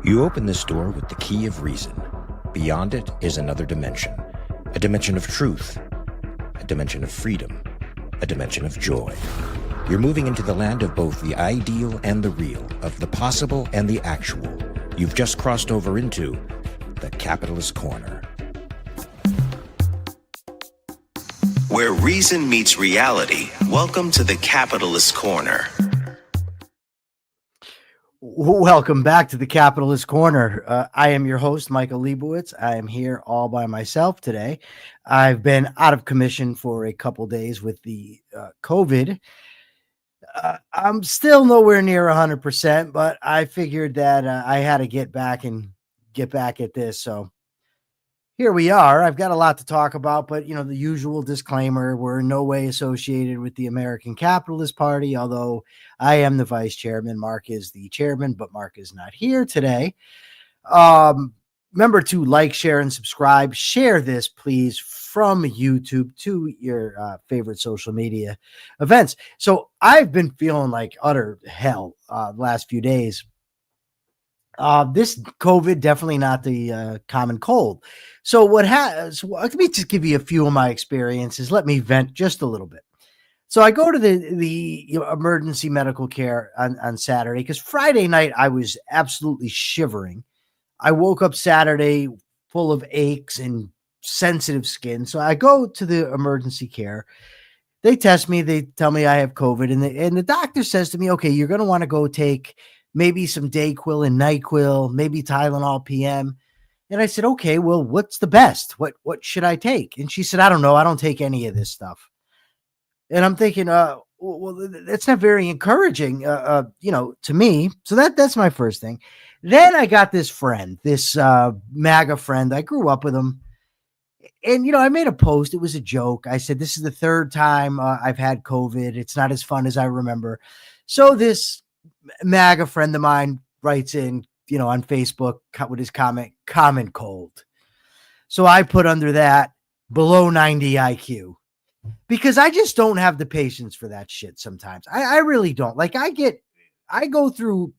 You open this door with the key of reason. Beyond it is another dimension, a dimension of truth, a dimension of freedom, a dimension of joy. You're moving into the land of both the ideal and the real, of the possible and the actual. You've just crossed over into the Capitalist Corner. Where reason meets reality, welcome to the Capitalist Corner. Welcome back to the Capitalist Corner. I am your host, Michael Liebowitz. I am here all by myself today. I've been out of commission for a couple days with the COVID. I'm still nowhere near 100%, but I figured that I had to get back at this. So here we are. I've got a lot to talk about, but you know, the usual disclaimer, we're in no way associated with the American Capitalist Party, although I am the vice chairman. Mark is the chairman, but Mark is not here today. Remember to like, share, and subscribe. Share this, please, from YouTube to your favorite social media events. So I've been feeling like utter hell the last few days. This COVID, definitely not the common cold. So let me just give you a few of my experiences. Let me vent just a little bit. So I go to the emergency medical care on Saturday because Friday night I was absolutely shivering. I woke up Saturday full of aches and sensitive skin. So I go to the emergency care. They test me. They tell me I have COVID. And the doctor says to me, okay, you're going to want to go take maybe some Dayquil and NyQuil, maybe Tylenol PM. And I said, okay, well, what's the best? What should I take? And she said, I don't know. I don't take any of this stuff. And I'm thinking, well, that's not very encouraging, to me. So that's my first thing. Then I got this friend, this MAGA friend. I grew up with him. And, I made a post. It was a joke. I said, this is the third time I've had COVID. It's not as fun as I remember. So this MAGA friend of mine writes in, on Facebook with his comment, common cold. So I put under that below 90 IQ because I just don't have the patience for that shit sometimes. I really don't. Like I go through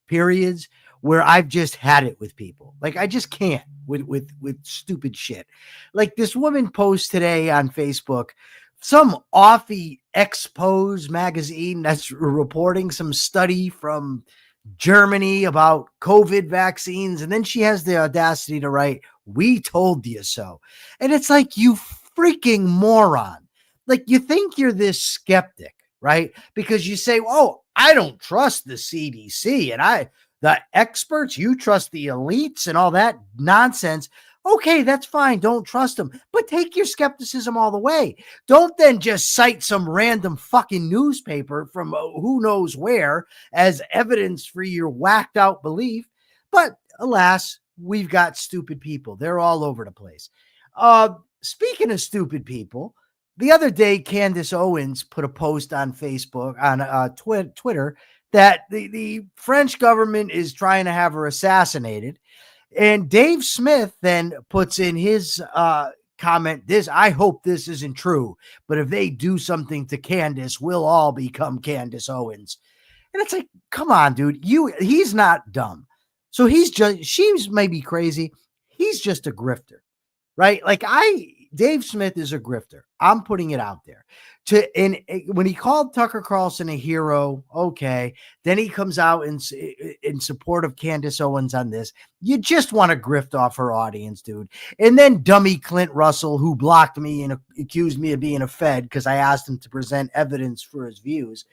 periods where I've just had it with people. Like I just can't with stupid shit. Like this woman posts today on Facebook, some offy Expose magazine that's reporting some study from Germany about COVID vaccines. And then she has the audacity to write, we told you so. And it's like, you freaking moron. Like you think you're this skeptic, right? Because you say, oh, I don't trust the CDC and the experts, you trust the elites and all that nonsense. Okay, that's fine. Don't trust them, but take your skepticism all the way. Don't then just cite some random fucking newspaper from who knows where as evidence for your whacked out belief. But alas, we've got stupid people. They're all over the place. Speaking of stupid people, the other day, Candace Owens put a post on Facebook, on Twitter, that the French government is trying to have her assassinated. And Dave Smith then puts in his comment, I hope this isn't true, but if they do something to Candace, we'll all become Candace Owens. And it's like, come on, dude, he's not dumb. So she's maybe crazy. He's just a grifter, right? Like Dave Smith is a grifter. I'm putting it out there. And when he called Tucker Carlson a hero, okay, then he comes out in support of Candace Owens on this. You just want to grift off her audience, dude. And then dummy Clint Russell, who blocked me and accused me of being a Fed because I asked him to present evidence for his views.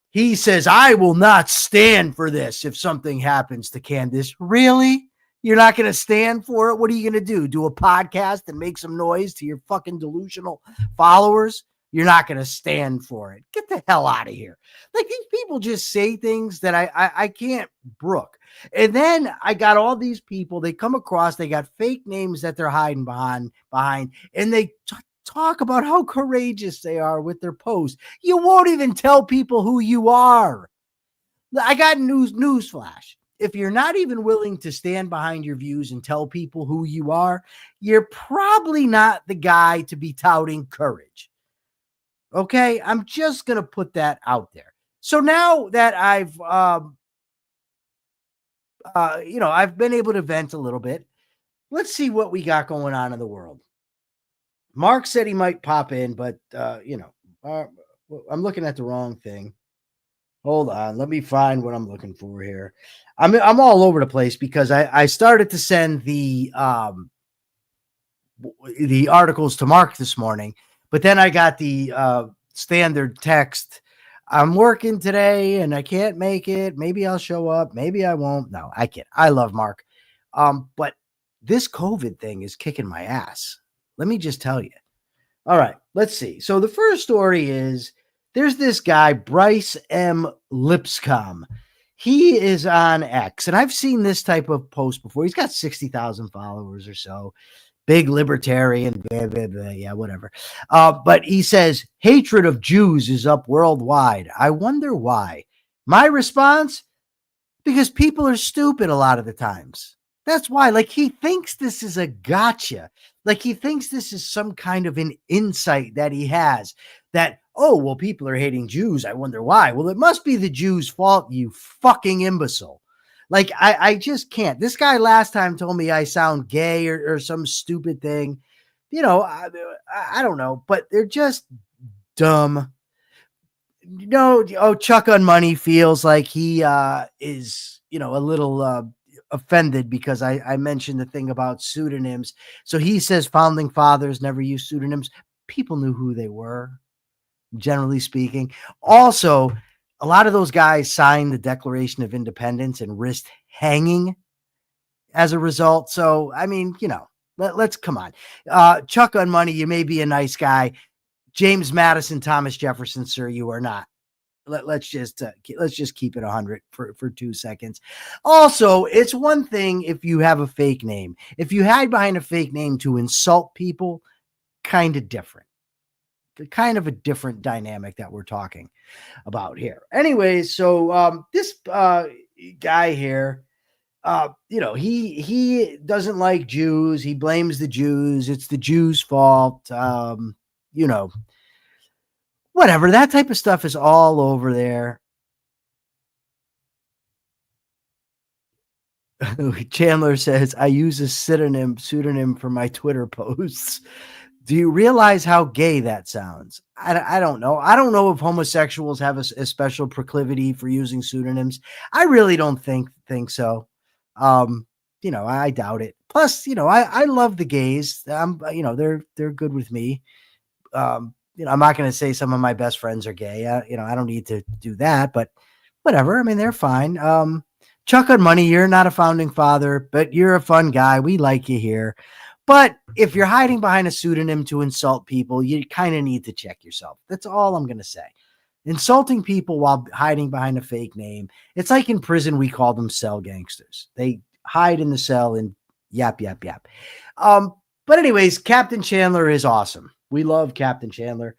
He says, I will not stand for this if something happens to Candace. Really? You're not going to stand for it? What are you going to do? Do a podcast and make some noise to your fucking delusional followers? You're not going to stand for it. Get the hell out of here. Like these people just say things that I can't brook. And then I got all these people, they come across, they got fake names that they're hiding behind, and they talk about how courageous they are with their posts. You won't even tell people who you are. I got newsflash. If you're not even willing to stand behind your views and tell people who you are, you're probably not the guy to be touting courage. Okay, I'm just going to put that out there. So now that I've I've been able to vent a little bit. Let's see what we got going on in the world. Mark said he might pop in, but I'm looking at the wrong thing. Hold on, let me find what I'm looking for here. I'm all over the place because I started to send the articles to Mark this morning, but then I got the standard text. I'm working today and I can't make it. Maybe I'll show up. Maybe I won't. No, I can't. I love Mark. But this COVID thing is kicking my ass. Let me just tell you. All right, let's see. So the first story is there's this guy, Bryce M. Lipscomb. He is on X, and I've seen this type of post before. He's got 60,000 followers or so. Big libertarian, blah, blah, blah, yeah, whatever. But he says, hatred of Jews is up worldwide. I wonder why. My response, because people are stupid a lot of the times. That's why. Like, he thinks this is a gotcha. Like, he thinks this is some kind of an insight that he has that, oh, well, people are hating Jews. I wonder why. Well, it must be the Jews' fault, you fucking imbecile. Like, I just can't. This guy last time told me I sound gay or some stupid thing. I don't know, but they're just dumb. Chuck on Money feels like he is, a little offended because I mentioned the thing about pseudonyms. So he says founding fathers never used pseudonyms. People knew who they were, generally speaking. Also, a lot of those guys signed the Declaration of Independence and risked hanging as a result. So, I mean, let's come on. Chuck on Money, you may be a nice guy. James Madison, Thomas Jefferson, sir, you are not. Let's just keep it 100 for 2 seconds. Also, it's one thing if you have a fake name. If you hide behind a fake name to insult people, kind of different. Kind of a different dynamic that we're talking about here. Anyways, so this guy here, he doesn't like Jews. He blames the Jews. It's the Jews' fault. Whatever. That type of stuff is all over there. Chandler says, I use a pseudonym for my Twitter posts. Do you realize how gay that sounds? I don't know. I don't know if homosexuals have a special proclivity for using pseudonyms. I really don't think so. I doubt it. Plus, I love the gays. They're good with me. I'm not going to say some of my best friends are gay. I don't need to do that, but whatever. I mean, they're fine. Chuck on Money, you're not a founding father, but you're a fun guy. We like you here. But if you're hiding behind a pseudonym to insult people, you kind of need to check yourself. That's all I'm going to say. Insulting people while hiding behind a fake name. It's like in prison, we call them cell gangsters. They hide in the cell and yap, yap, yap. But anyways, Captain Chandler is awesome. We love Captain Chandler.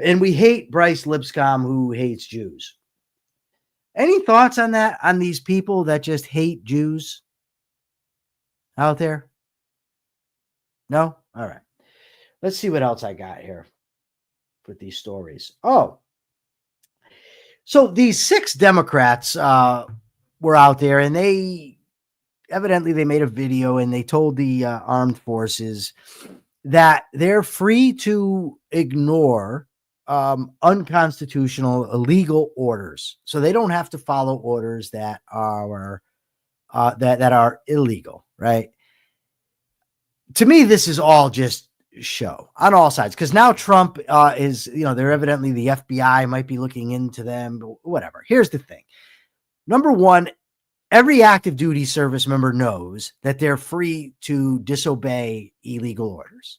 And we hate Bryce Lipscomb, who hates Jews. Any thoughts on that, on these people that just hate Jews out there? No? All right. Let's see what else I got here with these stories. Oh, so these 6 Democrats were out there, and they made a video, and they told the armed forces that they're free to ignore unconstitutional, illegal orders. So they don't have to follow orders that are illegal, right? To me, this is all just show on all sides, because now Trump is, they're evidently, the FBI might be looking into them, but whatever. Here's the thing. Number one, every active duty service member knows that they're free to disobey illegal orders.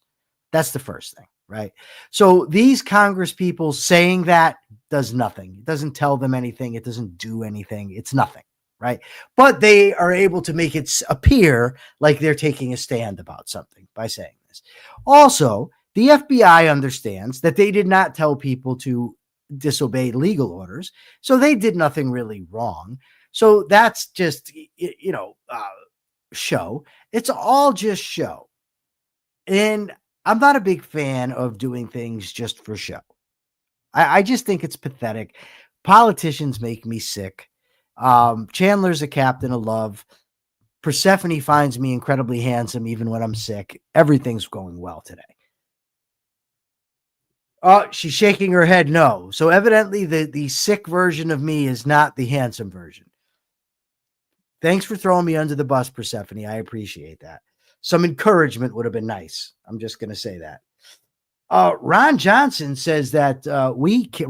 That's the first thing, right? So these Congress people saying that does nothing. It doesn't tell them anything. It doesn't do anything. It's nothing. Right. But they are able to make it appear like they're taking a stand about something by saying this. Also, the FBI understands that they did not tell people to disobey legal orders, so they did nothing really wrong. So that's just, show. It's all just show. And I'm not a big fan of doing things just for show. I just think it's pathetic. Politicians make me sick. Chandler's a captain of love. Persephone finds me incredibly handsome even when I'm sick. Everything's going well today. Oh, she's shaking her head no. So evidently the sick version of me is not the handsome version. Thanks for throwing me under the bus, Persephone. I appreciate that. Some encouragement would have been nice. I'm just going to say that. Ron Johnson says that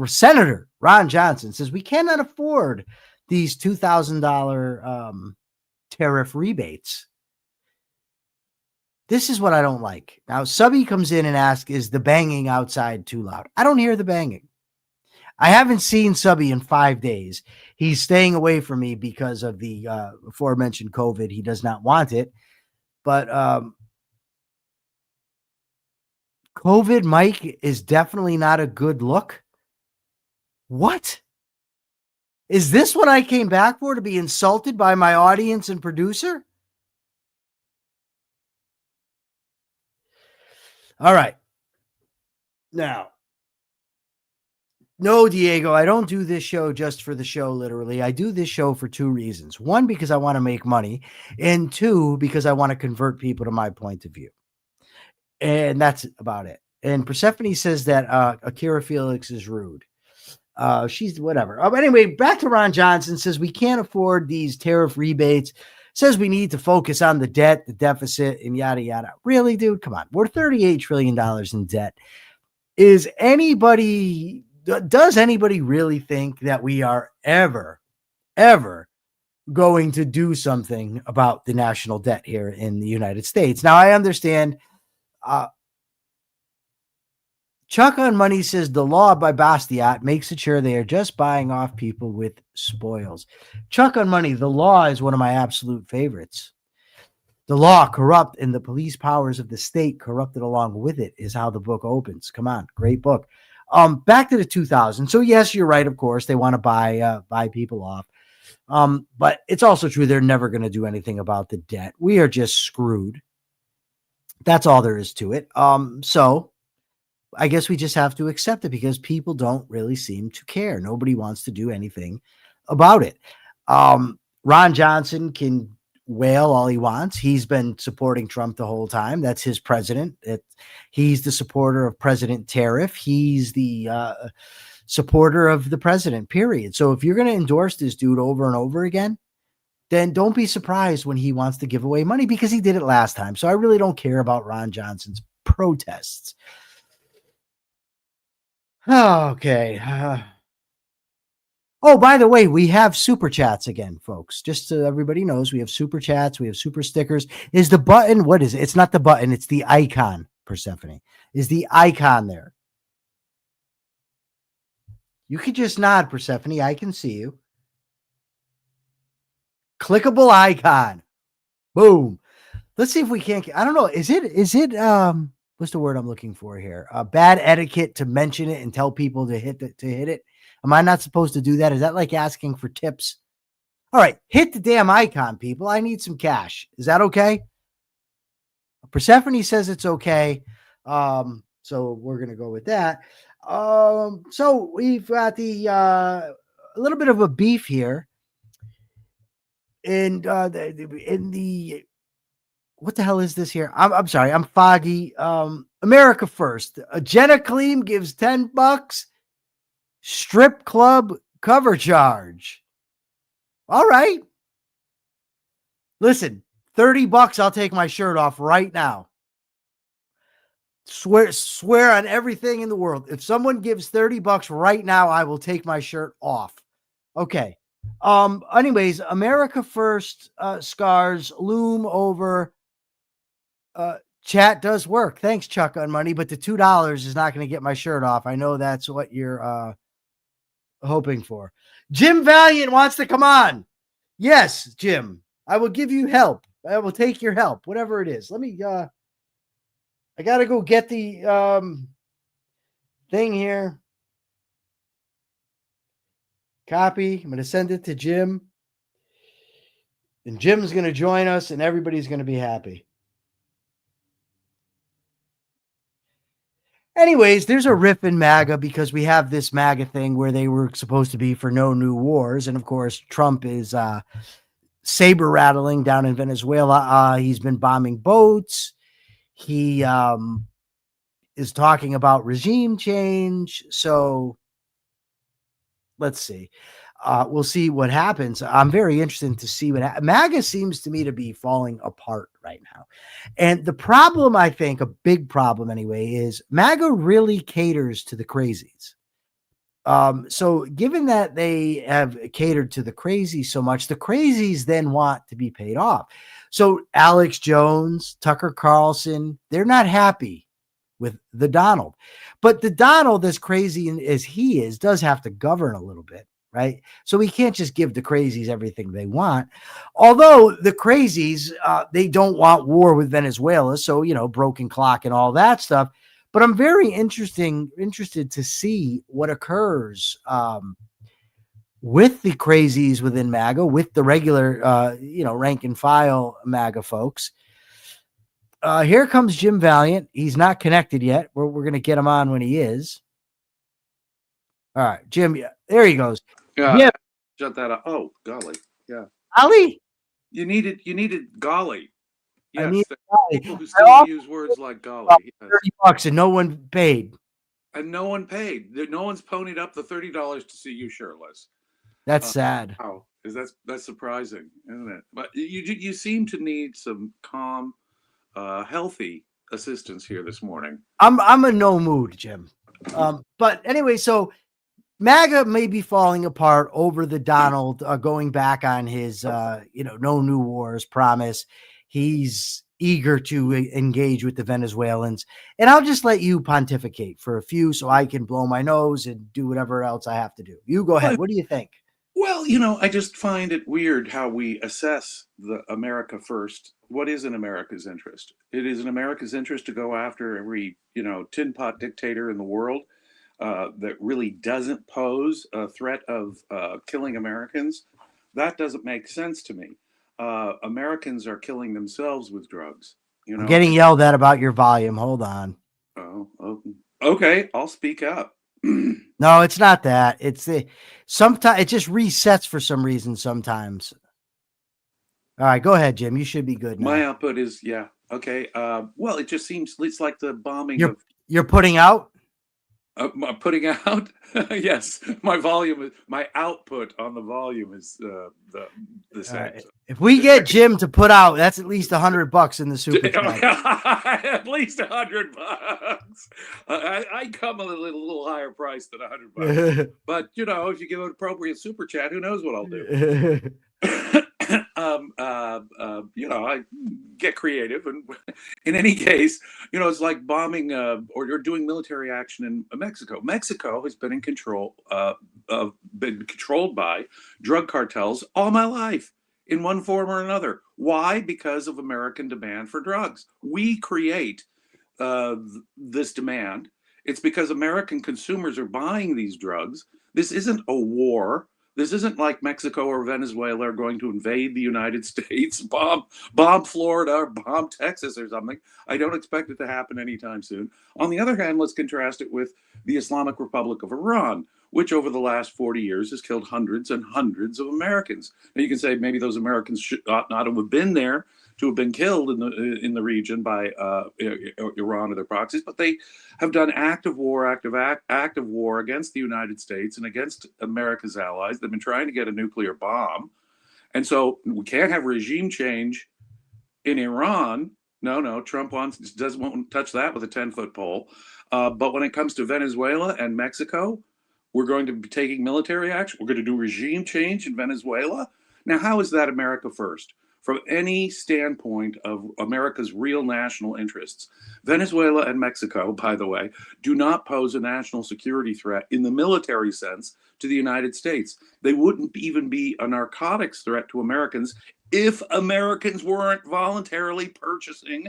Senator Ron Johnson says we cannot afford these $2,000 tariff rebates. This is what I don't like. Now, Subby comes in and asks, is the banging outside too loud? I don't hear the banging. I haven't seen Subby in 5 days. He's staying away from me because of the aforementioned COVID. He does not want it. But COVID Mike is definitely not a good look. What? Is this what I came back for, to be insulted by my audience and producer? All right. Now, no, Diego, I don't do this show just for the show, literally. I do this show for two reasons. One, because I want to make money. And two, because I want to convert people to my point of view. And that's about it. And Persephone says that Akira Felix is rude. She's whatever. Anyway, back to Ron Johnson. Says we can't afford these tariff rebates. Says we need to focus on the debt, the deficit, and yada, yada. Really, dude? Come on. We're $38 trillion in debt. Does anybody really think that we are ever going to do something about the national debt here in the United States? Now, I understand. Chuck on Money says the law by Bastiat makes it sure they are just buying off people with spoils. Chuck on Money, the law is one of my absolute favorites. The law corrupt and the police powers of the state corrupted along with it is how the book opens. Come on, great book. Back to the 2000s. So yes, you're right. Of course, they want to buy people off. But it's also true they're never going to do anything about the debt. We are just screwed. That's all there is to it. So I guess we just have to accept it because people don't really seem to care. Nobody wants to do anything about it. Ron Johnson can wail all he wants. He's been supporting Trump the whole time. That's his president. He's the supporter of President Tariff. He's the supporter of the president, period. So if you're going to endorse this dude over and over again, then don't be surprised when he wants to give away money because he did it last time. So I really don't care about Ron Johnson's protests. Okay. Oh, by the way, we have super chats again, folks. Just so everybody knows, we have super chats. We have super stickers. Is the button, what is it? It's not the button. It's the icon, Persephone. Is the icon there? You could just nod, Persephone. I can see you. Clickable icon. Boom. Let's see if we can't. I don't know. Is it what's the word I'm looking for here? Bad etiquette to mention it and tell people to hit it. Am I not supposed to do that? Is that like asking for tips? All right, hit the damn icon, people. I need some cash. Is that okay? Persephone says it's okay. So we're gonna go with that. So we've got a little bit of a beef here. And in the what the hell is this here? I'm sorry, I'm foggy. America First. Jenna Cleem gives $10. Strip club cover charge. All right. Listen, $30. I'll take my shirt off right now. Swear on everything in the world. If someone gives $30 right now, I will take my shirt off. Okay. Anyways, America First scars loom over. Chat does work. Thanks, Chuck on Money, but the $2 is not going to get my shirt off. I know that's what you're hoping for. Jim Valliant wants to come on. Yes, Jim, I will give you help. I will take your help, whatever it is. Let me I got to go get the thing here. Copy. I'm going to send it to Jim. And Jim's going to join us and everybody's going to be happy. Anyways, there's a riff in MAGA because we have this MAGA thing where they were supposed to be for no new wars. And of course, Trump is saber rattling down in Venezuela. He's been bombing boats. He is talking about regime change. So let's see. We'll see what happens. I'm very interested to see what MAGA seems to me to be falling apart right now. And the problem, I think, a big problem anyway, is MAGA really caters to the crazies. So given that they have catered to the crazies so much, the crazies then want to be paid off. So Alex Jones, Tucker Carlson, they're not happy with the Donald. But the Donald, as crazy as he is, does have to govern a little bit, right? So we can't just give the crazies everything they want. Although the crazies, they don't want war with Venezuela. So, broken clock and all that stuff. But I'm very interested to see what occurs with the crazies within MAGA, with the regular, rank and file MAGA folks. Here comes Jim Valliant. He's not connected yet. We're going to get him on when he is. All right, Jim. There he goes. Yeah. Shut that up. Oh, golly. Yeah. Ali? You needed golly. Yes. I mean, people who still use words like golly. Yes. $30 and no one paid. And no one paid. No one's ponied up the $30 to see you shirtless. That's sad. Wow. That's surprising, isn't it? But you seem to need some calm, healthy assistance here this morning. I'm in no mood, Jim. But anyway, so MAGA may be falling apart over the Donald going back on his, no new wars promise. He's eager to engage with the Venezuelans. And I'll just let you pontificate for a few so I can blow my nose and do whatever else I have to do. You go ahead. What do you think? Well, I just find it weird how we assess the America first. What is in America's interest? It is in America's interest to go after every, tin pot dictator in the world that really doesn't pose a threat of killing Americans. That doesn't make sense to me. Americans are killing themselves with drugs. I'm getting yelled at about your volume. Hold on. Oh, okay. I'll speak up. No, it's not that. It's sometimes it just resets for some reason sometimes. All right, go ahead, Jim. You should be good now. My output is okay. Well, it just seems it's like the bombing. You're putting out. Putting out, yes. My output on the volume is the same. Right. If we get Jim to put out, that's at least $100 in the super chat. At least $100. I come a little higher price than $100. But if you give an appropriate super chat, who knows what I'll do? I get creative, and in any case, it's like bombing or doing military action in Mexico. Mexico has been been controlled by drug cartels all my life in one form or another. Why? Because of American demand for drugs. We create this demand. It's because American consumers are buying these drugs. This isn't a war. This isn't like Mexico or Venezuela are going to invade the United States, bomb Florida or bomb Texas or something. I don't expect it to happen anytime soon. On the other hand, let's contrast it with the Islamic Republic of Iran, which over the last 40 years has killed hundreds and hundreds of Americans. Now you can say maybe those Americans ought not have been there to have been killed in the region by Iran or their proxies, but they have done active war against the United States and against America's allies. They've been trying to get a nuclear bomb, and so we can't have regime change in Iran. No, Trump won't touch that with a 10-foot pole. But when it comes to Venezuela and Mexico, we're going to be taking military action. We're going to do regime change in Venezuela. Now, how is that America first? From any standpoint of America's real national interests, Venezuela and Mexico, by the way, do not pose a national security threat in the military sense to the United States. They wouldn't even be a narcotics threat to Americans if Americans weren't voluntarily purchasing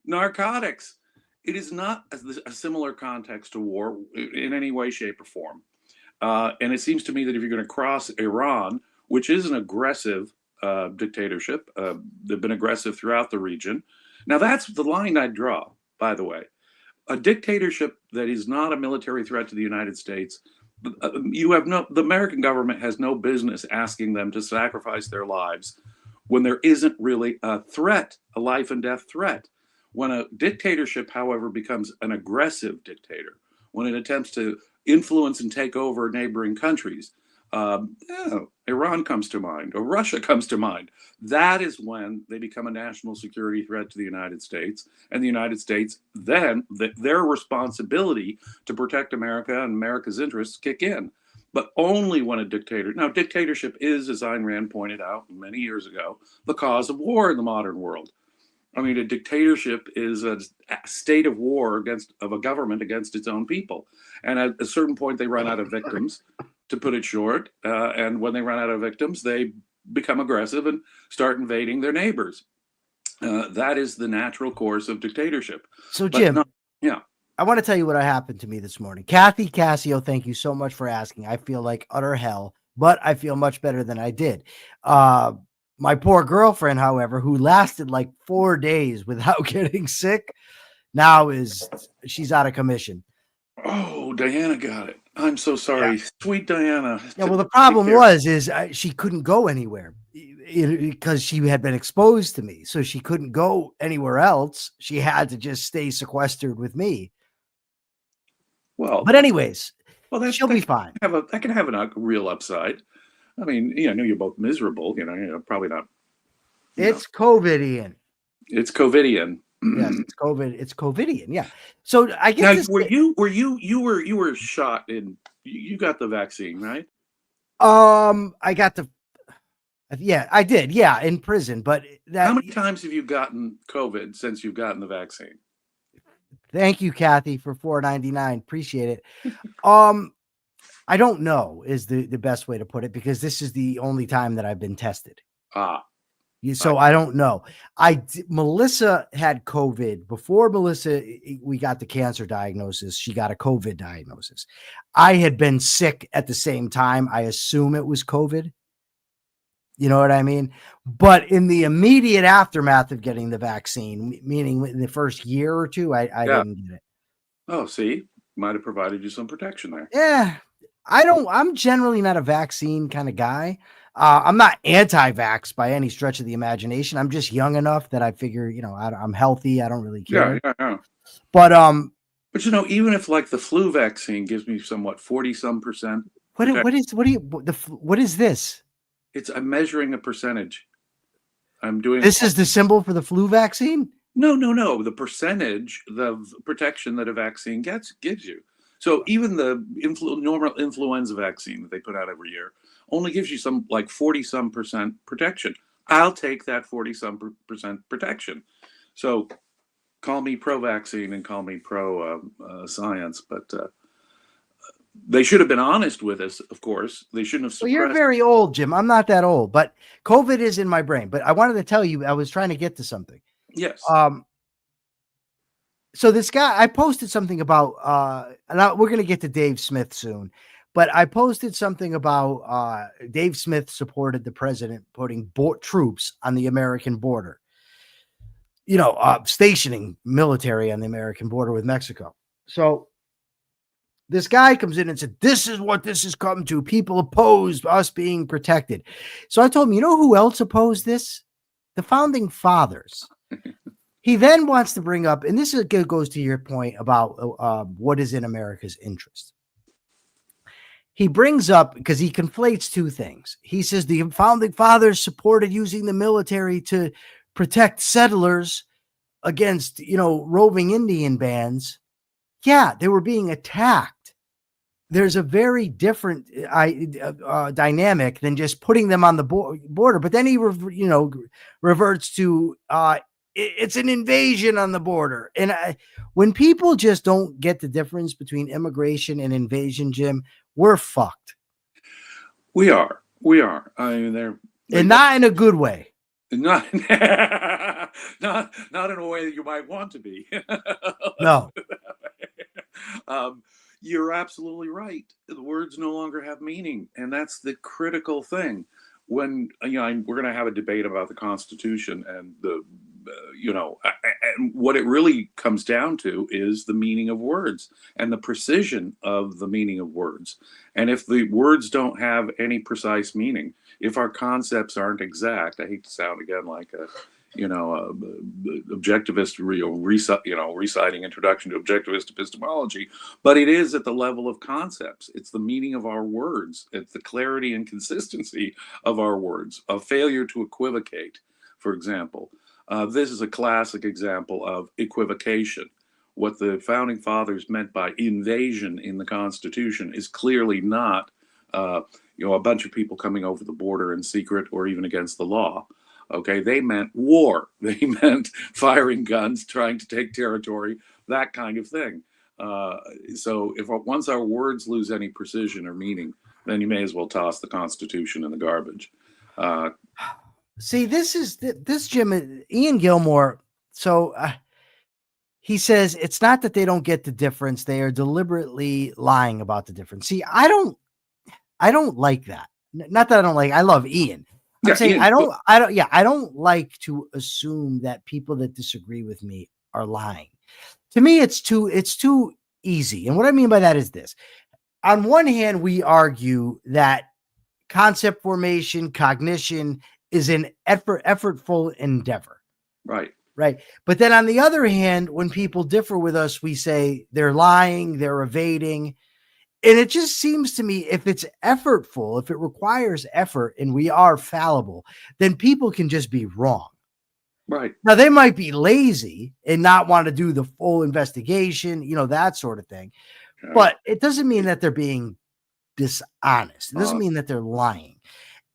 narcotics. It is not a similar context to war in any way, shape, or form. And it seems to me that if you're going to cross Iran, which is an aggressive dictatorship. They've been aggressive throughout the region. Now, that's the line I draw, by the way. A dictatorship that is not a military threat to the United States, the American government has no business asking them to sacrifice their lives when there isn't really a threat, a life and death threat. When a dictatorship, however, becomes an aggressive dictator, when it attempts to influence and take over neighboring countries, Iran comes to mind, or Russia comes to mind. That is when they become a national security threat to the United States, and the United States then their responsibility to protect America and America's interests kick in. But only when a dictator. Now, dictatorship is, as Ayn Rand pointed out many years ago, the cause of war in the modern world. I mean, a dictatorship is a state of war of a government against its own people. And at a certain point, they run out of victims, to put it short. And when they run out of victims, they become aggressive and start invading their neighbors. That is the natural course of dictatorship. So, Jim, yeah. I want to tell you what happened to me this morning. Kathy Cassio, thank you so much for asking. I feel like utter hell, but I feel much better than I did. My poor girlfriend, however, who lasted like 4 days without getting sick, now she's out of commission. Oh, Diana got it. I'm so sorry. Yeah. Sweet Diana. Yeah, well, the problem is she couldn't go anywhere because she had been exposed to me. So she couldn't go anywhere else. She had to just stay sequestered with me. Well, but anyways, she'll be fine. That can have a real upside. I mean, I know you're both miserable. Probably not. It's COVID, Ian. It's COVIDian. Yes, it's COVID. It's COVIDian. Yeah. So I guess now, you were shot in. You got the vaccine, right? I got yeah, I did. Yeah, in prison. But how many times have you gotten COVID since you've gotten the vaccine? Thank you, Kathy, for $4.99. Appreciate it. I don't know is the best way to put it, because this is the only time that I've been tested. So I don't know. Melissa had COVID before we got the cancer diagnosis. She got a COVID diagnosis. I had been sick at the same time. I assume it was COVID. You know what I mean? But in the immediate aftermath of getting the vaccine, meaning in the first year or two, I didn't get it. Oh, see, might have provided you some protection there. Yeah. I'm generally not a vaccine kind of guy. I'm not anti-vax by any stretch of the imagination. I'm just young enough that I figure, I'm healthy. I don't really care. Yeah. But even if like the flu vaccine gives me somewhat 40-some%. What is this? I'm measuring a percentage. I'm doing. This is the symbol for the flu vaccine? No. The percentage, the protection that a vaccine gives you. So even the normal influenza vaccine that they put out every year only gives you some like 40-some% protection. I'll take that 40-some% protection. So call me pro-vaccine and call me pro-science, but they should have been honest with us, of course. They shouldn't have suppressed. Well, you're very old, Jim. I'm not that old, but COVID is in my brain. But I wanted to tell you, I was trying to get to something. Yes. So this guy, I posted something about, and we're going to get to Dave Smith soon, but I posted something about Dave Smith supported the president putting troops on the American border, stationing military on the American border with Mexico. So this guy comes in and said, this is what this has come to. People oppose us being protected. So I told him, you know who else opposed this? The founding fathers. He then wants to bring up, and this goes to your point about what is in America's interest. He brings up, because he conflates two things. He says the founding fathers supported using the military to protect settlers against, roving Indian bands. Yeah, they were being attacked. There's a very different dynamic than just putting them on the border. But then he, reverts to it's an invasion on the border. And when people just don't get the difference between immigration and invasion, Jim, we're fucked. We are. I mean, and not in a good way. Not in a way that you might want to be. No. You're absolutely right. The words no longer have meaning, and that's the critical thing. When we're going to have a debate about the Constitution and and what it really comes down to is the meaning of words and the precision of the meaning of words. And if the words don't have any precise meaning, if our concepts aren't exact, I hate to sound again like a, objectivist, reciting Introduction to Objectivist Epistemology, but it is at the level of concepts. It's the meaning of our words. It's the clarity and consistency of our words, a failure to equivocate, for example. This is a classic example of equivocation. What the founding fathers meant by invasion in the Constitution is clearly not, a bunch of people coming over the border in secret or even against the law. Okay, they meant war. They meant firing guns, trying to take territory, that kind of thing. So once our words lose any precision or meaning, then you may as well toss the Constitution in the garbage. See, this Jim, Ian Gilmore. So he says it's not that they don't get the difference; they are deliberately lying about the difference. See, I don't like that. Not that I don't like. I love Ian. I'm saying Ian, I don't like to assume that people that disagree with me are lying. To me, it's too easy. And what I mean by that is this. On one hand, we argue that concept formation, cognition is an effortful endeavor. Right. Right. But then on the other hand, when people differ with us, we say they're lying, they're evading. And it just seems to me, if it's effortful, if it requires effort and we are fallible, then people can just be wrong. Right. Now, they might be lazy and not want to do the full investigation, that sort of thing. Okay. But it doesn't mean that they're being dishonest. It doesn't mean that they're lying.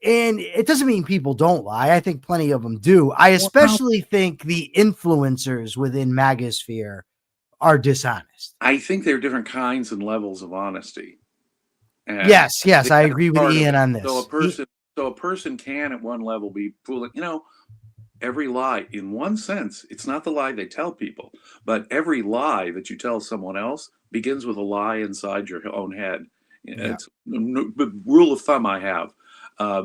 And it doesn't mean people don't lie. I think plenty of them do. I especially think the influencers within MAGA sphere are dishonest. I think there are different kinds and levels of honesty. And yes, I agree with Ian on this. So a person can at one level be fooling, every lie in one sense, it's not the lie they tell people, but every lie that you tell someone else begins with a lie inside your own head. Yeah. It's the rule of thumb I have.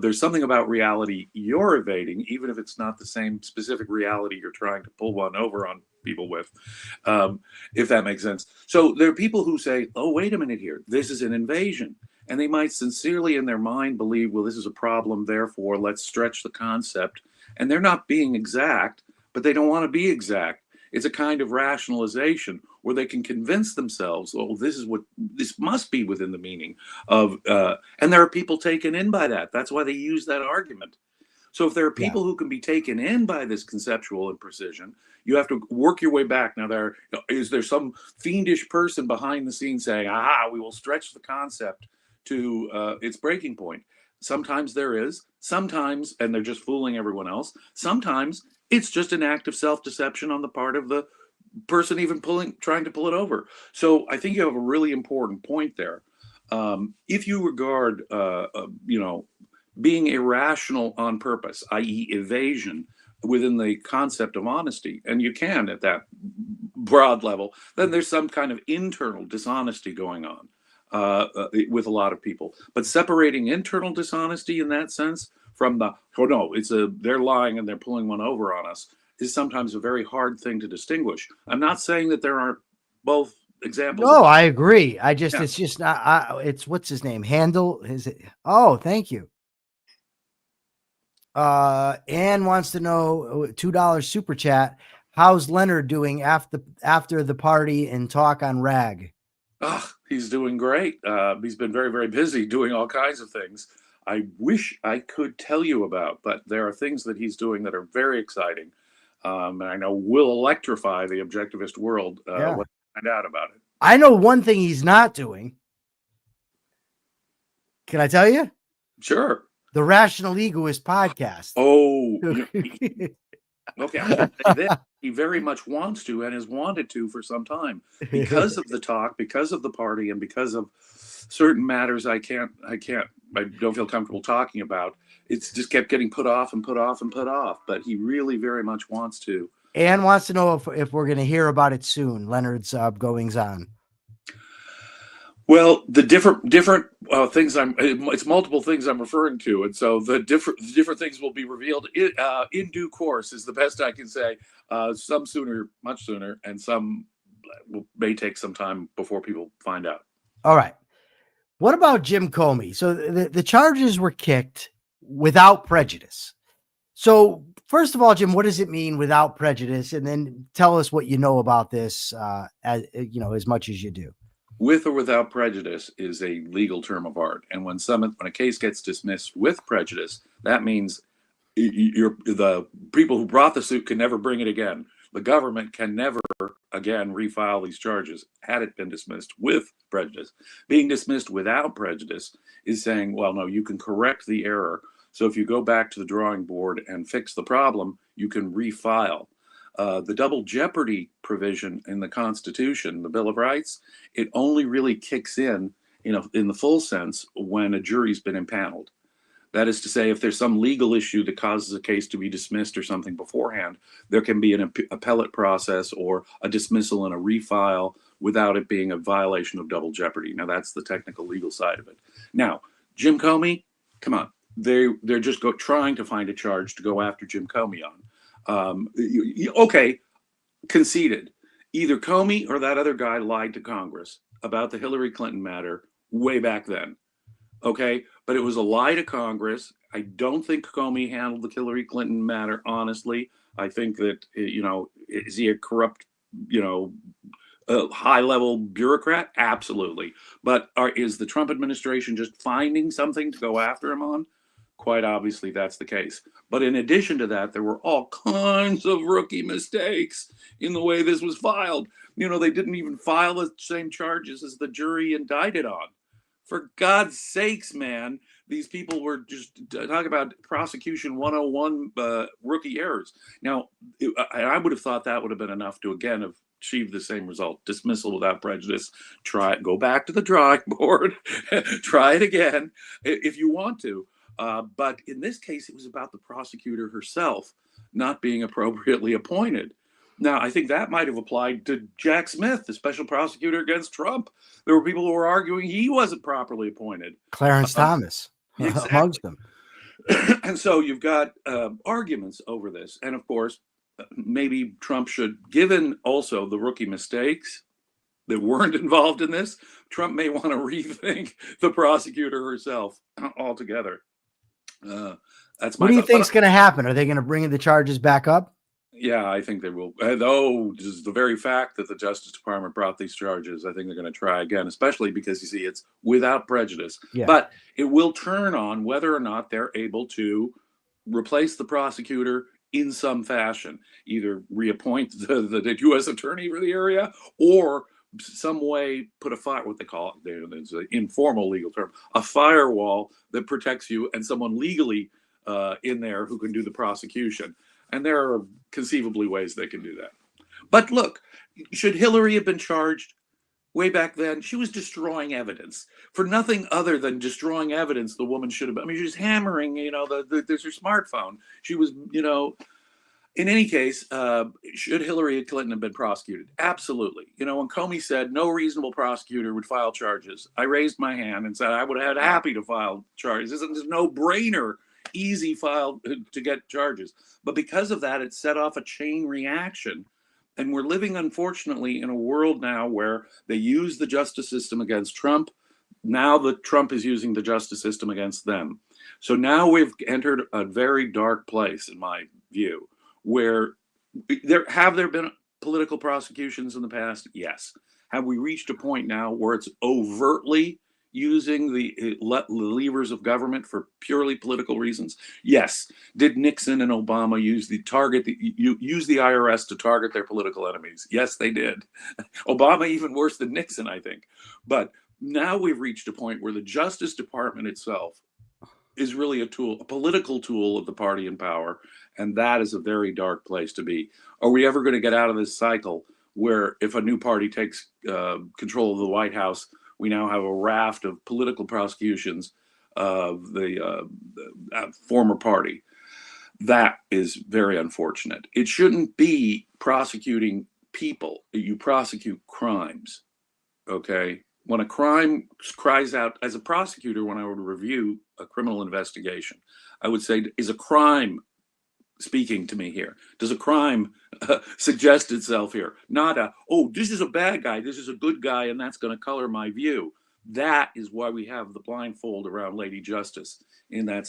There's something about reality you're evading, even if it's not the same specific reality you're trying to pull one over on people with, if that makes sense. So there are people who say, oh, wait a minute here, this is an invasion. And they might sincerely in their mind believe, well, this is a problem, therefore let's stretch the concept. And they're not being exact, but they don't want to be exact. It's a kind of rationalization where they can convince themselves, oh, this must be within the meaning of, and there are people taken in by that. That's why they use that argument. So if there are people who can be taken in by this conceptual imprecision, you have to work your way back. Now, is there some fiendish person behind the scenes saying, we will stretch the concept to its breaking point? Sometimes there is, sometimes, and they're just fooling everyone else. Sometimes it's just an act of self-deception on the part of the person even trying to pull it over. So I think you have a really important point there. If you regard, being irrational on purpose, i.e. evasion, within the concept of honesty, and you can at that broad level, then there's some kind of internal dishonesty going on with a lot of people. But separating internal dishonesty in that sense from they're lying and they're pulling one over on us is sometimes a very hard thing to distinguish. I'm not saying that there aren't both examples. No, I agree. It's just not, it's what's his name? Handel? Is it? Oh, thank you. Ann wants to know, $2 super chat. How's Leonard doing after the party and talk on RAG? He's doing great. He's been very, very busy doing all kinds of things I wish I could tell you about, but there are things that he's doing that are very exciting. And I know will electrify the objectivist world when you find out about it. I know one thing he's not doing. Can I tell you? Sure. The Rational Egoist podcast. Oh, okay. He very much wants to and has wanted to for some time because of the talk, because of the party, and because of certain matters I don't feel comfortable talking about. It's just kept getting put off and put off and put off. But he really very much wants to. Anne wants to know if we're going to hear about it soon, Leonard's goings on. Well, the different things it's multiple things I'm referring to, and so the different things will be revealed in due course is the best I can say. Some sooner, much sooner, and some may take some time before people find out. All right. What about Jim Comey? So the charges were kicked without prejudice. So first of all, Jim, what does it mean without prejudice? And then tell us what you know about this, as much as you do. With or without prejudice is a legal term of art. And when a case gets dismissed with prejudice, that means the people who brought the suit can never bring it again. The government can never again refile these charges had it been dismissed with prejudice. Being dismissed without prejudice is saying, well, no, you can correct the error. So if you go back to the drawing board and fix the problem, you can refile. The double jeopardy provision in the Constitution, the Bill of Rights, it only really kicks in the full sense when a jury's been impaneled. That is to say, if there's some legal issue that causes a case to be dismissed or something beforehand, there can be an appellate process or a dismissal and a refile without it being a violation of double jeopardy. Now, that's the technical legal side of it. Now, Jim Comey, come on. They're just trying to find a charge to go after Jim Comey on. Okay, conceded. Either Comey or that other guy lied to Congress about the Hillary Clinton matter way back then. Okay, but it was a lie to Congress. I don't think Comey handled the Hillary Clinton matter honestly. I think that, is he a corrupt, high-level bureaucrat? Absolutely. But is the Trump administration just finding something to go after him on? Quite obviously, that's the case. But in addition to that, there were all kinds of rookie mistakes in the way this was filed. They didn't even file the same charges as the jury indicted on. For God's sakes, man, these people were just talking about prosecution 101 rookie errors. Now, I would have thought that would have been enough to, again, have achieved the same result. Dismissal without prejudice. Try it. Go back to the drawing board. Try it again if you want to. But in this case, it was about the prosecutor herself not being appropriately appointed. Now, I think that might have applied to Jack Smith, the special prosecutor against Trump. There were people who were arguing he wasn't properly appointed. Clarence Thomas, exactly. Amongst them. And so you've got arguments over this. And of course, maybe Trump should, given also the rookie mistakes that weren't involved in this, Trump may want to rethink the prosecutor herself altogether. That's my What do you thought. think's going to happen? Are they going to bring the charges back up? Yeah, I think they will. Though, just the very fact that the Justice Department brought these charges, I think they're going to try again, especially because, you see, it's without prejudice. Yeah. But it will turn on whether or not they're able to replace the prosecutor in some fashion, either reappoint the U.S. attorney for the area or some way put what they call it, it's an informal legal term, a firewall that protects you and someone legally in there who can do the prosecution. And there are conceivably ways they can do that. But look, should Hillary have been charged way back then? She was destroying evidence. For nothing other than destroying evidence, the woman should have been. I mean, she was hammering, there's her smartphone. She was, in any case, should Hillary Clinton have been prosecuted? Absolutely. When Comey said no reasonable prosecutor would file charges, I raised my hand and said I would have had happy to file charges. This is a no-brainer. Easy file to get charges. But because of that, it set off a chain reaction. And we're living, unfortunately, in a world now where they use the justice system against Trump. Now Trump is using the justice system against them. So now we've entered a very dark place, in my view, where have there been political prosecutions in the past? Yes. Have we reached a point now where it's overtly using the levers of government for purely political reasons? Yes. Did Nixon and Obama use the IRS to target their political enemies? Yes, they did. Obama even worse than Nixon, I think. But now we've reached a point where the Justice Department itself is really a political tool of the party in power, and that is a very dark place to be. Are we ever going to get out of this cycle where if a new party takes control of the White House, we now have a raft of political prosecutions of the former party? That is very unfortunate. It shouldn't be prosecuting people. You prosecute crimes, okay? When a crime cries out, as a prosecutor, when I would review a criminal investigation, I would say, is a crime speaking to me here? Does a crime suggest itself here? Not this is a bad guy, this is a good guy, and that's going to color my view. That is why we have the blindfold around Lady Justice in that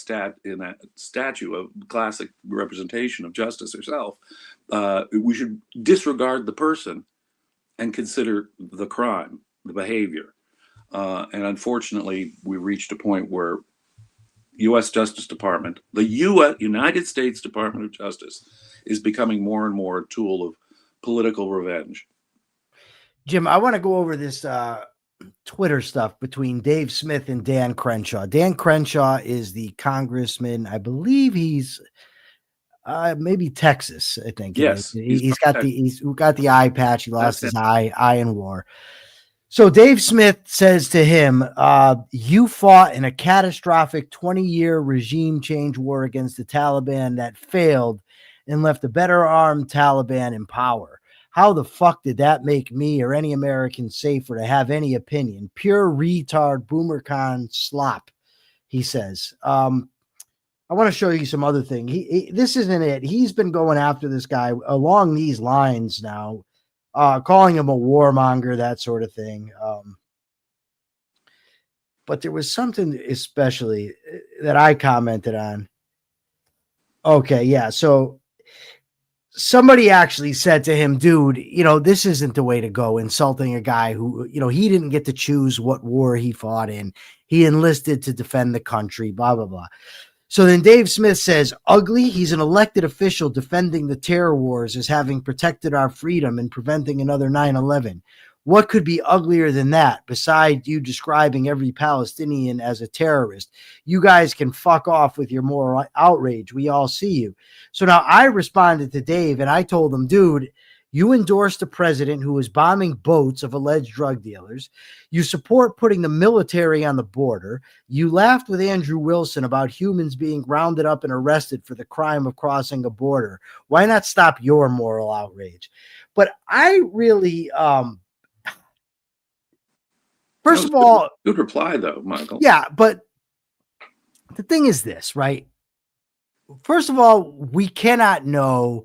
statue of classic representation of Justice herself. We should disregard the person and consider the crime, the behavior. And unfortunately, we reached a point where U.S. Justice Department, the United States Department of Justice, is becoming more and more a tool of political revenge. Jim, I want to go over this Twitter stuff between Dave Smith and Dan Crenshaw. Dan Crenshaw is the congressman. I believe he's maybe Texas. I think. Yes, he's got the eye patch. He lost his eye in war. So Dave Smith says to him, you fought in a catastrophic 20-year regime change war against the Taliban that failed and left a better armed Taliban in power. How the fuck did that make me or any American safer to have any opinion? Pure retard boomercon slop, he says. I want to show you some other thing. This isn't it. He's been going after this guy along these lines now, calling him a warmonger, that sort of thing. But there was something especially that I commented on. Okay, yeah. So somebody actually said to him, dude, this isn't the way to go, insulting a guy who, he didn't get to choose what war he fought in. He enlisted to defend the country, blah, blah, blah. So then Dave Smith says, ugly, he's an elected official defending the terror wars as having protected our freedom and preventing another 9/11. What could be uglier than that, besides you describing every Palestinian as a terrorist? You guys can fuck off with your moral outrage. We all see you. So now I responded to Dave and I told him, dude, you endorsed a president who is bombing boats of alleged drug dealers. You support putting the military on the border. You laughed with Andrew Wilson about humans being rounded up and arrested for the crime of crossing a border. Why not stop your moral outrage? But I really, first of all, good reply though, Michael. Yeah, but the thing is this, right? First of all, we cannot know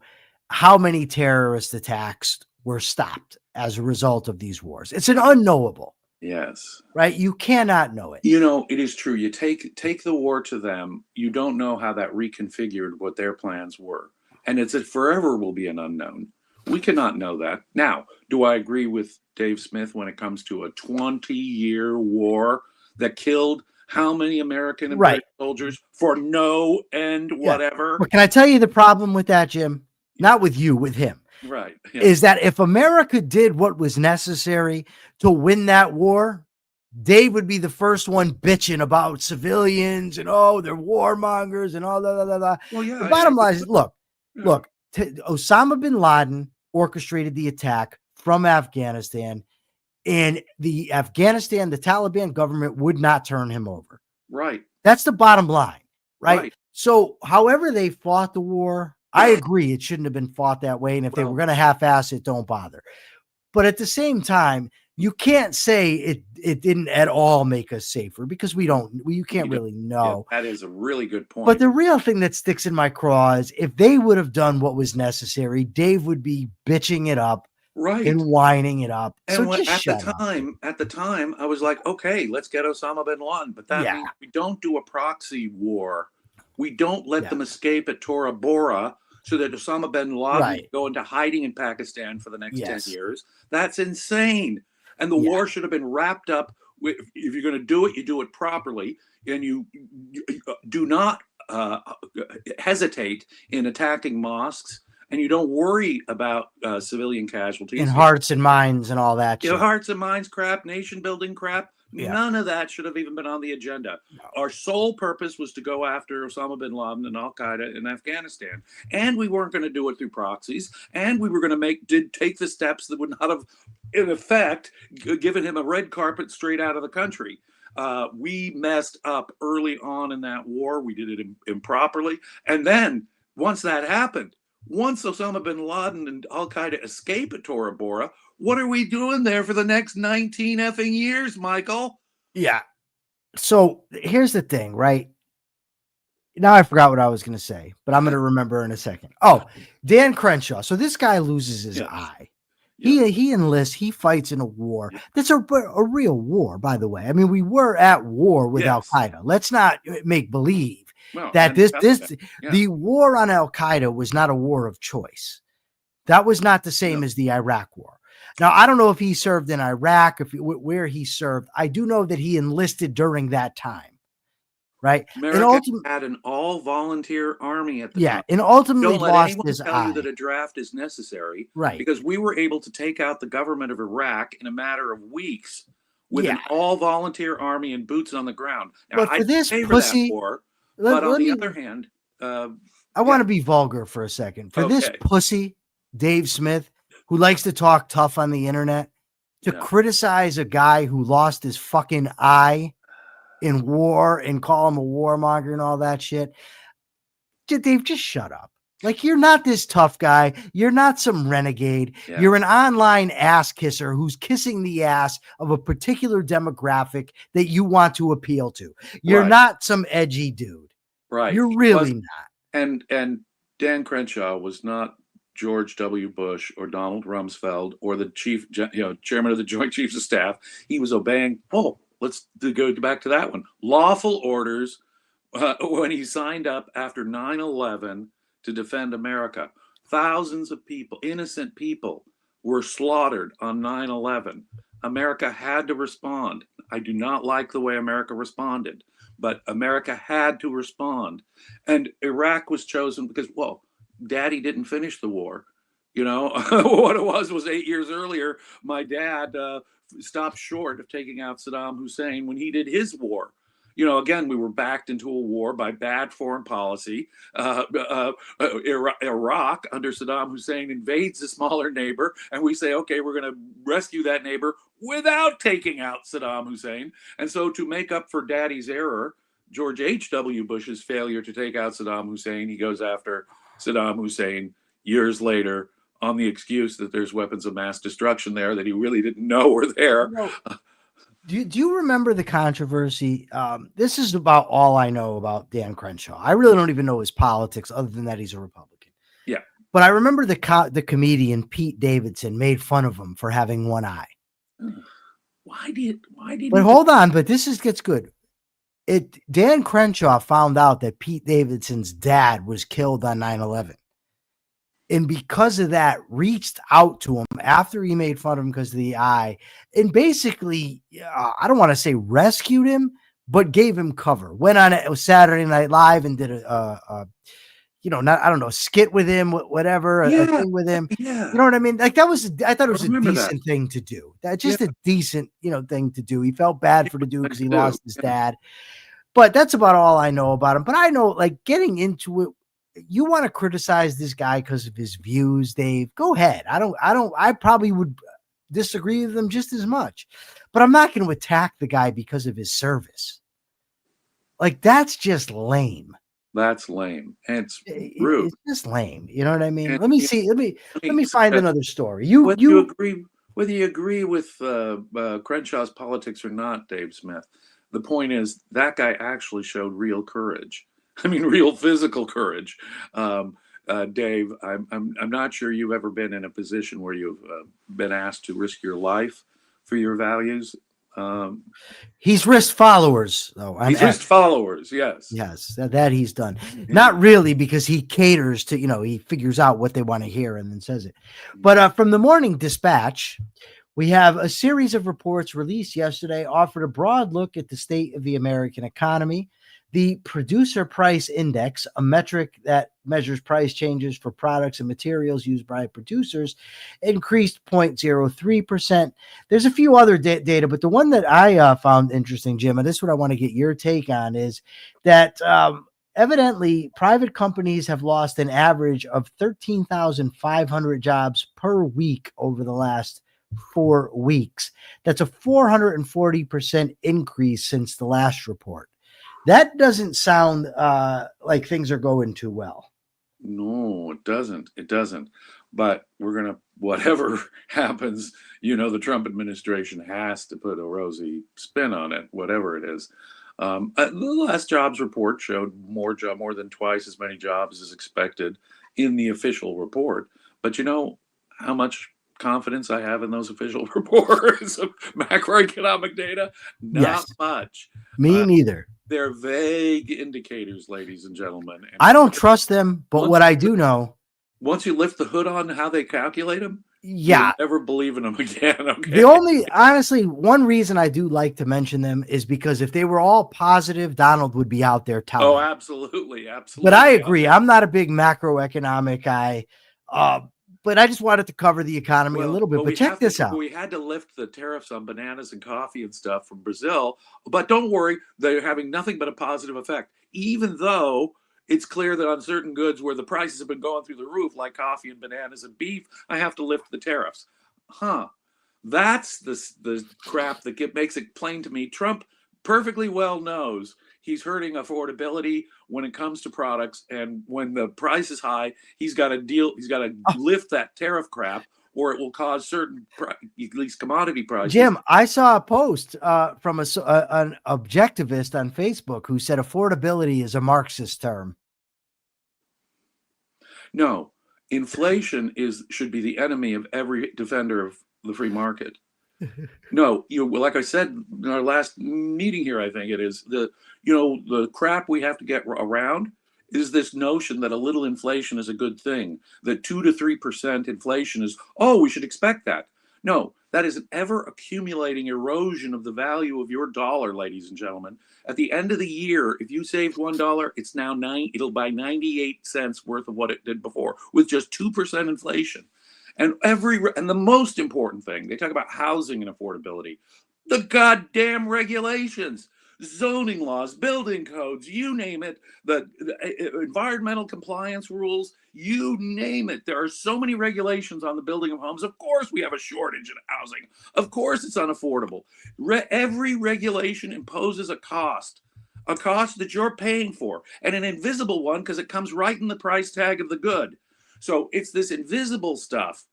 how many terrorist attacks were stopped as a result of these wars. It's an unknowable. Yes. Right? You cannot know it. It is true. You take the war to them. You don't know how that reconfigured what their plans were. And it forever will be an unknown. We cannot know that. Now, do I agree with Dave Smith when it comes to a 20-year war that killed how many American and British soldiers for no end whatever? But can I tell you the problem with that, Jim? Not with you, with him. Right. Yeah. Is that if America did what was necessary to win that war, Dave would be the first one bitching about civilians and, they're warmongers and all that. Well, yeah. The bottom line is, look, Osama bin Laden orchestrated the attack from Afghanistan, and the Taliban government would not turn him over. Right. That's the bottom line, right? So however they fought the war, I agree it shouldn't have been fought that way. And if they were going to half-ass it, don't bother. But at the same time, you can't say it didn't at all make us safer, because you can't really know. Yeah, that is a really good point. But the real thing that sticks in my craw is if they would have done what was necessary, Dave would be bitching it up. Right. And whining it up. And so at the time, I was like, okay, let's get Osama bin Laden. But that means we don't do a proxy war. We don't let them escape at Tora Bora so that Osama bin Laden would go into hiding in Pakistan for the next 10 years. That's insane. And the war should have been wrapped up. If you're going to do it, you do it properly. And you do not hesitate in attacking mosques. And you don't worry about civilian casualties. And hearts and minds and all that. Hearts and minds crap, nation building crap. Yeah. None of that should have even been on the agenda. No. Our sole purpose was to go after Osama bin Laden and Al-Qaeda in Afghanistan. And we weren't going to do it through proxies. And we were going to take the steps that would not have, in effect, given him a red carpet straight out of the country. We messed up early on in that war. We did it improperly. And then once that happened, once Osama bin Laden and Al-Qaeda escape at Tora Bora, what are we doing there for the next 19 effing years, Michael? Yeah. So here's the thing, right? Now I forgot what I was going to say, but I'm going to remember in a second. Oh, Dan Crenshaw. So this guy loses his eye, He enlists, he fights in a war. That's a real war, by the way. I mean, we were at war with Al Qaeda. Let's not make believe that the war on Al Qaeda was not a war of choice. That was not the same as the Iraq war. Now, I don't know if he served in Iraq, where he served. I do know that he enlisted during that time. Right. America had an all-volunteer army at the time. And ultimately Don't let lost anyone his tell eye. you that a draft is necessary. Right. Because we were able to take out the government of Iraq in a matter of weeks with an all-volunteer army and boots on the ground. Now, but for this pussy, that war, but on the other hand, I want to be vulgar for a second. For this pussy, Dave Smith, who likes to talk tough on the internet, to criticize a guy who lost his fucking eye in war and call him a warmonger and all that shit. Dave, just shut up. Like, you're not this tough guy. You're not some renegade. Yeah. You're an online ass kisser who's kissing the ass of a particular demographic that you want to appeal to. You're not some edgy dude. Right. You're really not. And Dan Crenshaw was not George W. Bush or Donald Rumsfeld or the chairman of the Joint Chiefs of Staff. He was obeying, let's go back to that one. Lawful orders when he signed up after 9/11 to defend America. Thousands of people, innocent people, were slaughtered on 9/11. America had to respond. I do not like the way America responded, but America had to respond. And Iraq was chosen because, Daddy didn't finish the war. What it was 8 years earlier, my dad stopped short of taking out Saddam Hussein when he did his war. Again, we were backed into a war by bad foreign policy. Iraq, under Saddam Hussein, invades a smaller neighbor, and we say, okay, we're going to rescue that neighbor without taking out Saddam Hussein. And so to make up for Daddy's error, George H.W. Bush's failure to take out Saddam Hussein, he goes after Saddam Hussein years later on the excuse that there's weapons of mass destruction there that he really didn't know were there. Do you remember the controversy? This is about all I know about Dan Crenshaw. I really don't even know his politics other than that he's a Republican. Yeah. But I remember the comedian Pete Davidson made fun of him for having one eye. Why did But hold on, but gets good. Dan Crenshaw found out that Pete Davidson's dad was killed on 9/11. And because of that, reached out to him after he made fun of him because of the eye, and basically, I don't want to say rescued him, but gave him cover. Went on it was Saturday Night Live and did a skit with him, whatever, a thing with him. Yeah. You know what I mean? Like I thought it was a decent thing to do. That's just a decent, thing to do. He felt bad for the dude because he lost his dad. But that's about all I know about him. But I know, like, getting into it, you want to criticize this guy because of his views, Dave, go ahead. I probably would disagree with him just as much, but I'm not going to attack the guy because of his service. Like, that's just lame. That's lame. And it's rude. It's just lame. You know what I mean? And let me see. Let me find another story. Whether you agree with Crenshaw's politics or not, Dave Smith, the point is that guy actually showed real courage. I mean, real physical courage. Dave, I'm not sure you've ever been in a position where you've been asked to risk your life for your values. He's risked followers, though. He's risked followers, yes. Yes, that he's done. Not really, because he caters to, he figures out what they want to hear and then says it. But from the Morning Dispatch, we have a series of reports released yesterday offered a broad look at the state of the American economy. The Producer Price Index, a metric that measures price changes for products and materials used by producers, increased 0.03%. There's a few other data, but the one that I found interesting, Jim, and this is what I want to get your take on, is that evidently private companies have lost an average of 13,500 jobs per week over the last 4 weeks. That's a 440% increase since the last report. That doesn't sound like things are going too well. No, it doesn't. It doesn't. But whatever happens, the Trump administration has to put a rosy spin on it, whatever it is. The last jobs report showed more than twice as many jobs as expected in the official report. But how much confidence I have in those official reports of macroeconomic data? Not Yes. much. Me neither. They're vague indicators, ladies and gentlemen. And I don't trust them, but what I do know, once you lift the hood on how they calculate them, yeah, you'll never believe in them again. Okay. the only, honestly, one reason I do like to mention them is because if they were all positive, Donald would be out there telling. Oh, absolutely, absolutely. But I agree. I'm not a big macroeconomic guy, but I just wanted to cover the economy a little bit. But check this out. We had to lift the tariffs on bananas and coffee and stuff from Brazil. But don't worry, they're having nothing but a positive effect, even though it's clear that on certain goods where the prices have been going through the roof, like coffee and bananas and beef, I have to lift the tariffs. That's the crap that makes it plain to me. Trump perfectly well knows he's hurting affordability when it comes to products, and when the price is high, he's got to lift that tariff crap, or it will cause certain, at least commodity prices. Jim, I saw a post from an objectivist on Facebook who said affordability is a Marxist term. No, inflation should be the enemy of every defender of the free market. No, like I said in our last meeting here, I think it is the crap we have to get around is this notion that a little inflation is a good thing, that 2 to 3% inflation is, we should expect that. No, that is an ever accumulating erosion of the value of your dollar, ladies and gentlemen. At the end of the year, if you saved $1, it's now it'll buy 98 cents worth of what it did before with just 2% inflation. And the most important thing, they talk about housing and affordability, the goddamn regulations, zoning laws, building codes, you name it, the environmental compliance rules, you name it. There are so many regulations on the building of homes. Of course, we have a shortage in housing. Of course, it's unaffordable. Every regulation imposes a cost that you're paying for, and an invisible one because it comes right in the price tag of the good. So it's this invisible stuff.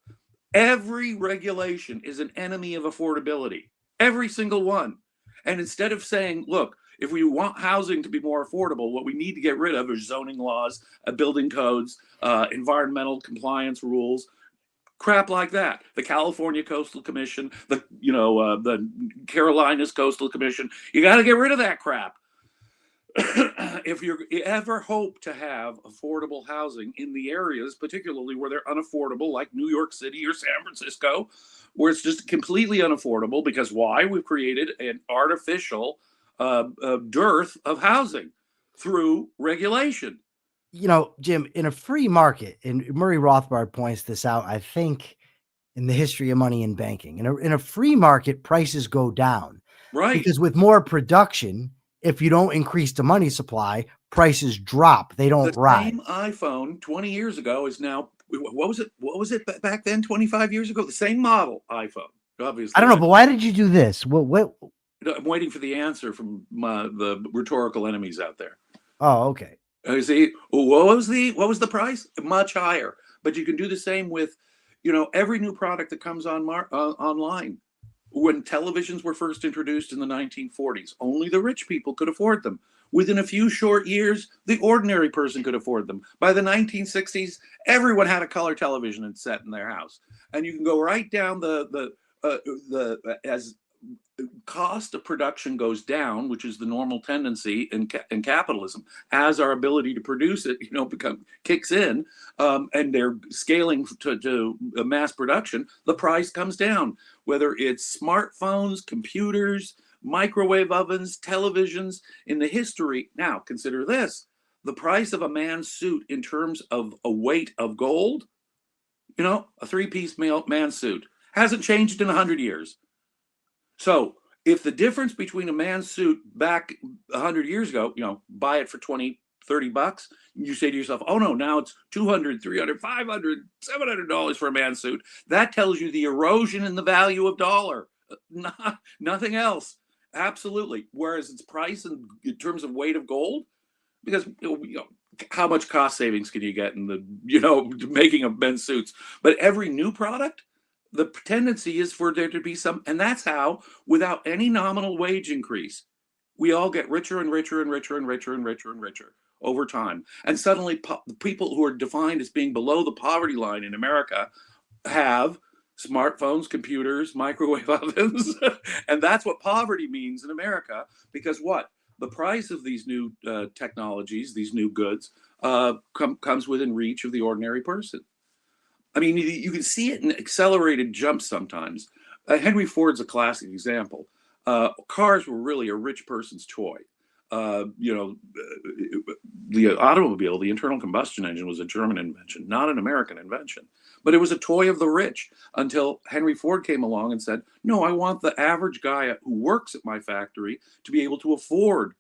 Every regulation is an enemy of affordability, every single one. And instead of saying, look, if we want housing to be more affordable, what we need to get rid of is zoning laws, building codes, environmental compliance rules, crap like that. The California Coastal Commission, the Carolinas Coastal Commission, you got to get rid of that crap. If you ever hope to have affordable housing in the areas, particularly where they're unaffordable, like New York City or San Francisco, where it's just completely unaffordable, because why? We've created an artificial dearth of housing through regulation. Jim, in a free market, and Murray Rothbard points this out, I think, in the history of money and banking, in a free market, prices go down. Right. Because with more production, if you don't increase the money supply, prices drop. They don't rise. The same iPhone 20 years ago is now, what was it back then, 25 years ago? The same model iPhone, obviously. I don't know, but why did you do this? What? I'm waiting for the answer from the rhetorical enemies out there. Oh, okay. See, what was the price? Much higher. But you can do the same with, every new product that comes on online. When televisions were first introduced in the 1940s, only the rich people could afford them. Within a few short years, the ordinary person could afford them. By the 1960s, everyone had a color television set in their house. And you can go right down as cost of production goes down, which is the normal tendency in capitalism, as our ability to produce it, kicks in, and they're scaling to mass production, the price comes down. Whether it's smartphones, computers, microwave ovens, televisions, in the history. Now, consider this: the price of a man's suit in terms of a weight of gold, a 3-piece man's suit hasn't changed in 100 years. So if the difference between a man's suit back 100 years ago, buy it for $20, $30, you say to yourself, oh no, now it's $200, $300, $500, $700 for a man's suit. That tells you the erosion in the value of dollar, nothing else. Absolutely. Whereas its price in terms of weight of gold, because how much cost savings can you get in the making of men's suits? But every new product, the tendency is for there to be some, and that's how, without any nominal wage increase, we all get richer and richer and richer and richer and richer and richer over time. And suddenly the people who are defined as being below the poverty line in America have smartphones, computers, microwave ovens. And that's what poverty means in America, because what? The price of these new technologies, these new goods, comes within reach of the ordinary person. I mean, you can see it in accelerated jumps sometimes. Henry Ford's a classic example. Cars were really a rich person's toy. The automobile, the internal combustion engine, was a German invention, not an American invention. But it was a toy of the rich until Henry Ford came along and said, no, I want the average guy who works at my factory to be able to afford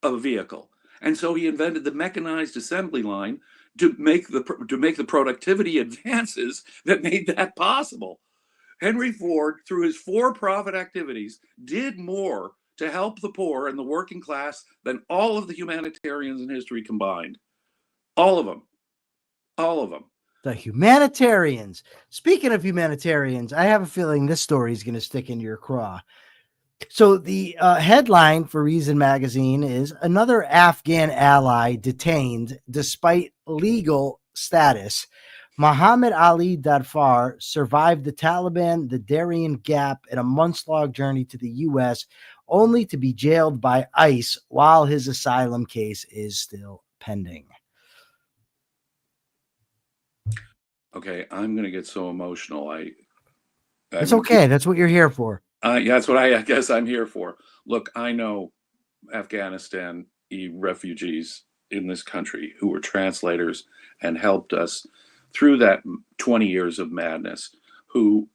a vehicle. And so he invented the mechanized assembly line to make the productivity advances that made that possible. Henry Ford, through his for-profit activities, did more to help the poor and the working class than all of the humanitarians in history combined. All of them. All of them. The humanitarians. Speaking of humanitarians, I have a feeling this story is going to stick in your craw. So the headline for Reason magazine is another Afghan ally detained despite legal status. Muhammad Ali Dadfar survived the Taliban, the Darien Gap, and a months-long journey to the U.S., only to be jailed by ICE while his asylum case is still pending. Okay, I'm going to get so emotional. It's okay. That's what you're here for. Yeah, that's what I guess I'm here for. Look, I know Afghanistan refugees in this country who were translators and helped us through that 20 years of madness, who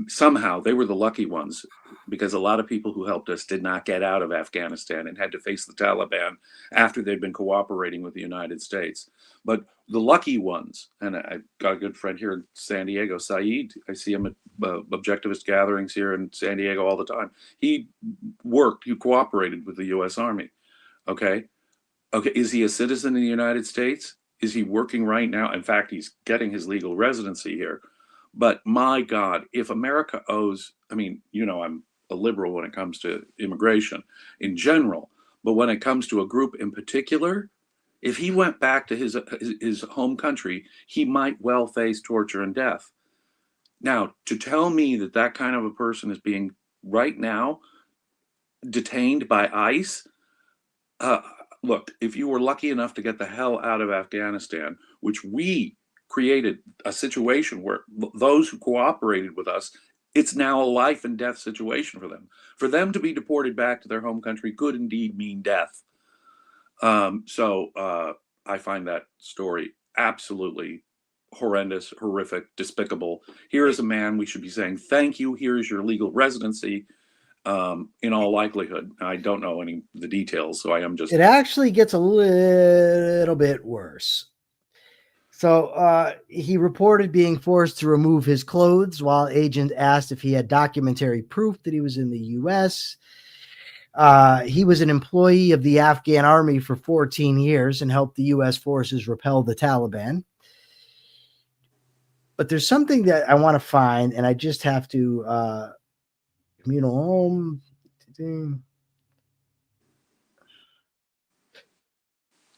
somehow they were the lucky ones, because a lot of people who helped us did not get out of Afghanistan and had to face the Taliban after they'd been cooperating with the United States. But the lucky ones, and I've got a good friend here in San Diego, Saeed. I see him at objectivist gatherings here in San Diego all the time. He cooperated with the U.S. Army. Okay. Is he a citizen in the United States? Is he working right now? In fact, he's getting his legal residency here. But my God, if America owes, I mean, I'm a liberal when it comes to immigration in general, but when it comes to a group in particular, if he went back to his home country, he might well face torture and death. Now, to tell me that kind of a person is being right now detained by ICE, look, if you were lucky enough to get the hell out of Afghanistan, which we created a situation where those who cooperated with us, it's now a life and death situation for them. For them to be deported back to their home country could indeed mean death. So I find that story absolutely horrendous, horrific, despicable. Here is a man we should be saying, thank you, here is your legal residency. In all likelihood, I don't know any of the details, so I am just... It actually gets a little bit worse. So he reported being forced to remove his clothes while agents asked if he had documentary proof that he was in the U.S. He was an employee of the Afghan army for 14 years and helped the U.S. forces repel the Taliban. But there's something that I want to find, and I just have to communal home.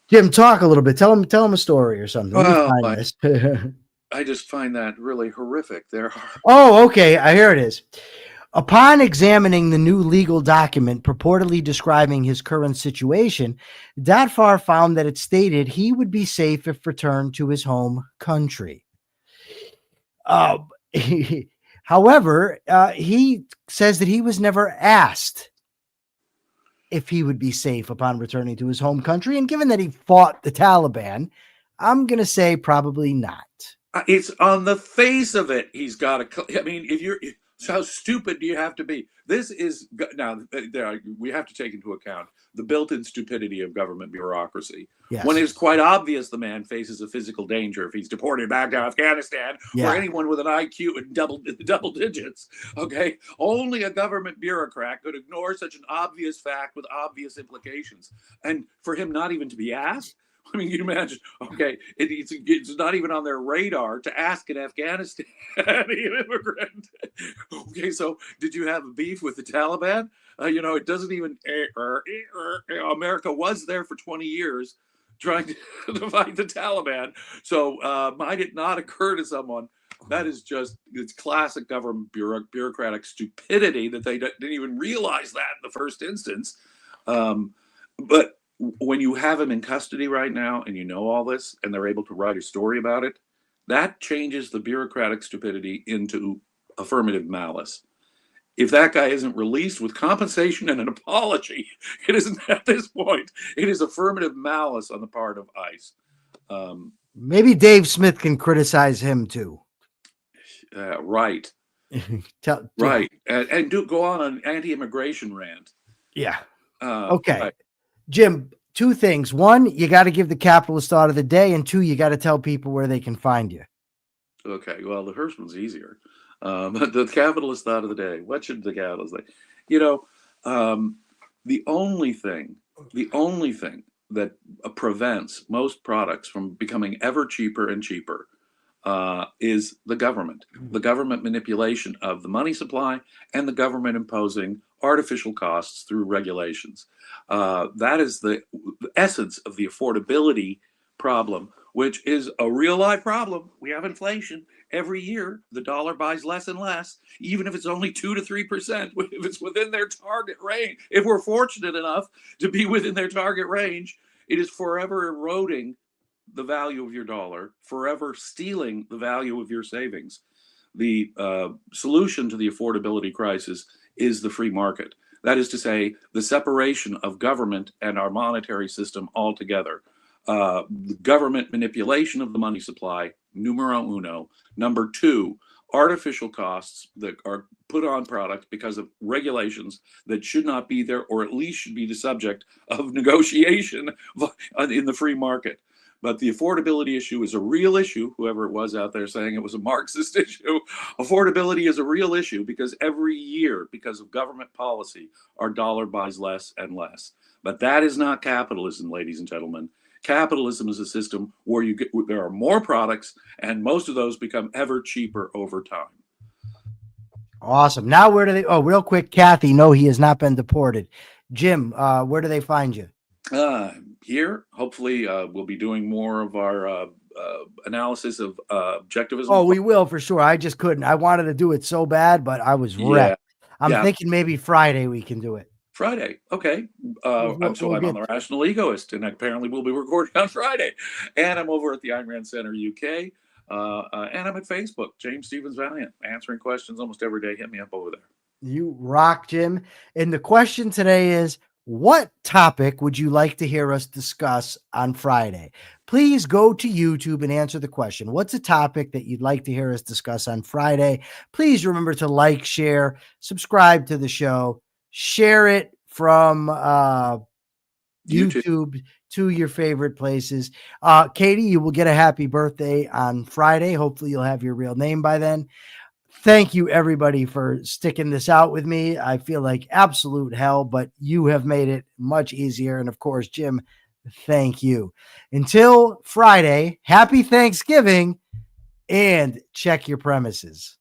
Jim, talk a little bit. Tell him a story or something. I just find that really horrific. Oh, okay. Here it is. Upon examining the new legal document purportedly describing his current situation, Dadfar found that it stated he would be safe if returned to his home country. However, he says that he was never asked if he would be safe upon returning to his home country. And given that he fought the Taliban, I'm going to say probably not. It's on the face of it. He's got to, I mean, how stupid do you have to be? This is, now, we have to take into account the built-in stupidity of government bureaucracy. Yes. When it's quite obvious the man faces a physical danger if he's deported back to Afghanistan, or anyone with an IQ in double digits, okay? Only a government bureaucrat could ignore such an obvious fact with obvious implications. And for him not even to be asked, I mean, you imagine, okay, it's not even on their radar to ask an Afghanistan immigrant. Okay, so did you have a beef with the Taliban? It doesn't even, America was there for 20 years trying to fight the Taliban. So might it not occur to someone, That is just, it's classic government bureaucratic stupidity that they didn't even realize that in the first instance. But when you have them in custody right now and you know all this and they're able to write a story about it, that changes the bureaucratic stupidity into affirmative malice. If that guy isn't released with compensation and an apology, it isn't at this point. It is affirmative malice on the part of ICE. Maybe Dave Smith can criticize him too. Right. Right. And do go on an anti-immigration rant. Yeah. Okay. Right. Jim, two things. One, you got to give the capitalist thought of the day. And two, you got to tell people where they can find you. Okay. Well, the first one's easier. The capitalist thought of the day. What should the capitalist think? The only thing that prevents most products from becoming ever cheaper and cheaper is the government manipulation of the money supply and the government imposing artificial costs through regulations. That is the essence of the affordability problem, which is a real life problem. We have inflation. Every year, the dollar buys less and less, even if it's only 2 to 3%, if it's within their target range. If we're fortunate enough to be within their target range, it is forever eroding the value of your dollar, forever stealing the value of your savings. The solution to the affordability crisis is the free market. That is to say, the separation of government and our monetary system altogether. The government manipulation of the money supply, numero uno. Number two, artificial costs that are put on products because of regulations that should not be there, or at least should be the subject of negotiation in the free market. But the affordability issue is a real issue. Whoever it was out there saying it was a Marxist issue, affordability is a real issue because every year, because of government policy, our dollar buys less and less. But that is not capitalism, ladies and gentlemen. Capitalism is a system where there are more products and most of those become ever cheaper over time. Awesome. Now, where do they, real quick, Kathy, no, he has not been deported. Jim, where do they find you? Here, hopefully, we'll be doing more of our analysis of objectivism. Oh, we will for sure. I just couldn't. I wanted to do it so bad, but I was wrecked. I'm thinking maybe Friday we can do it. Friday. Okay. I'm on the Rational Egoist, and apparently we'll be recording on Friday. And I'm over at the Ayn Rand Center UK. And I'm at Facebook, James Stevens Valliant, answering questions almost every day. Hit me up over there. You rock, Jim. And the question today is, what topic would you like to hear us discuss on Friday? Please go to YouTube and answer the question. What's a topic that you'd like to hear us discuss on Friday? Please remember to like, share, subscribe to the show, share it from YouTube to your favorite places. Katie, you will get a happy birthday on Friday. Hopefully you'll have your real name by then. Thank you, everybody, for sticking this out with me. I feel like absolute hell, but you have made it much easier. And of course, Jim, thank you. Until Friday, happy Thanksgiving and check your premises.